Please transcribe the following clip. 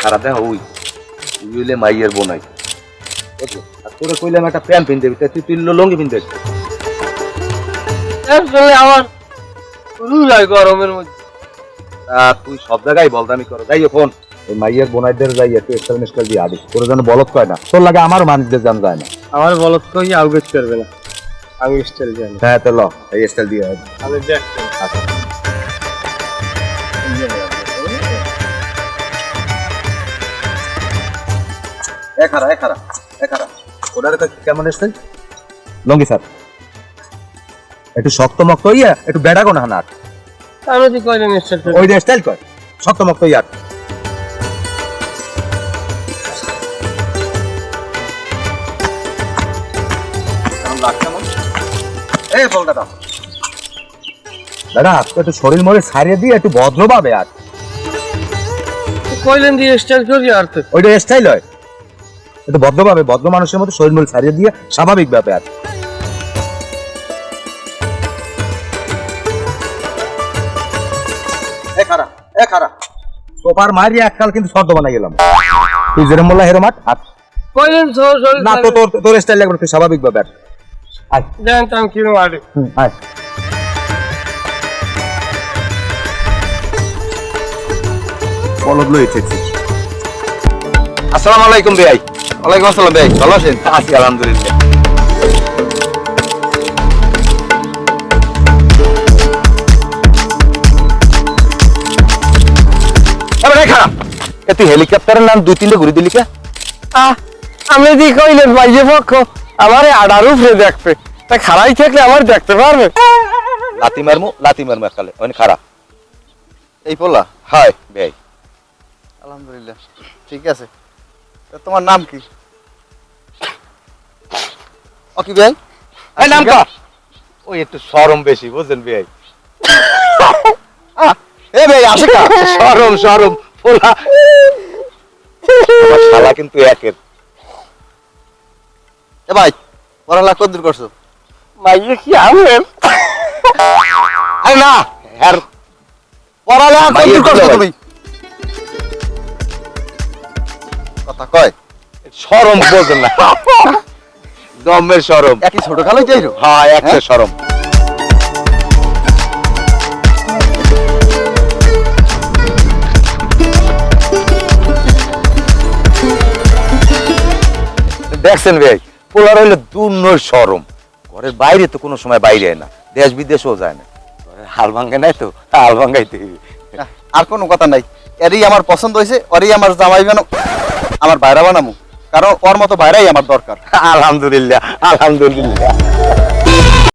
খারাপ দেখা ওই হইলে মাইয়ের বোনাই বুঝলো। আর তোরে কইলাম একটা প্যান্ট পিনতে দিবি, তুই লঙ্গি পিনতে দিবি। আমার গরমের মধ্যে তুই সব জায়গায় বলদামি করো, যাই ফোন এই মাইয়ের বোনাইদের যাই একটু স্টাইল মিস্টাইল দিয়ে আদি তোর যেন বলত কয় না, তোর লাগে আমারও মানুষদের জান যায় না। আমার বলত কই আউগেট করবে না, আমি স্টাইল জানি। হ্যাঁ তো ল এই স্টাইল দিয়ে আয়। আমি দেখ আচ্ছা। কেমন স্টাইল লঙ্গি স্যার একটু শক্ত মক্ত ইয়া একটু বেড়া কোন হানার আমি তুই কইলেন স্টাইল ওই যে স্টাইল কর শক্ত মক্ত ইয়ার দাদা একটু শরীর মরে ছাড়িয়ে দিয়ে একটু ভদ্র পাবে আর কইলেন দিয়ে স্টাইল করি আর তো ওইটা স্টাইল হয় একটু ভদ্র পাবে, ভদ্র মানুষের মতো শরীর মরে ছাড়িয়ে দিয়ে স্বাভাবিক ভাবে আর সোফার মারি এককাল কিন্তু শব্দ বানাই গেলাম তুই যেরম বললা হেরো মাঠ আর কইলেন শরীর না তো তোর স্টাইল লাগবে তুই স্বাভাবিক ভাবে আর আয় জান তাম কি মারে আয় বলদ লই এসেছি। আসসালামু আলাইকুম ভাই। ওয়ালাইকুম আসসালাম ভাই, ভালো আছেন? আছি আলহামদুলিল্লাহ। তুই হেলিকপ্টারের নাম দুই তিনটে ঘুরে দিলি কে? আমি দি কইলেন বাইরে পক্ষ আমারে আডার উপরে দেখবে তা খারাই থাকলে আমার দেখতে পারবে। লাতি মারমু একালে ওখানে খারাপ এই পোলা? হাই ভাই। আলহামদুলিল্লাহ ঠিক আছে। তা তোমার নাম কি? ও কি ভাই? এই নাম কা ওই একটু শরম বেশি বুঝছেন ভাই। এ ভাই আসে কা শরম পোলা আমার শালা কিন্তু একের। এ ভাই পড়ালেখা কত দূর করছো? মাইয়ে কি আমের আরে না আর পড়ালেখা কত দূর করছো তুমি? কথা কয় শরম বোঝেন না, দমের শরম। একই ছোট খালাই যাইরো? হ্যাঁ একটা শরম। দেখছেন ভাই পোলার হইলে দুর্নর শরম, ঘরের বাইরে তো কোনো সময় বাইরে হয় না, দেশ বিদেশেও যায় না, ঘরের হাল ভাঙ্গে নাই তো হাল ভাঙ্গাইতে হইবে। আর কোনো কথা নাই, এরই আমার পছন্দ হয়েছে, ওরই আমার জামাই বানাও, আমার বাইরা বানামু, কারণ ওর মতো বাইরাই আমার দরকার। আলহামদুলিল্লাহ আলহামদুলিল্লাহ।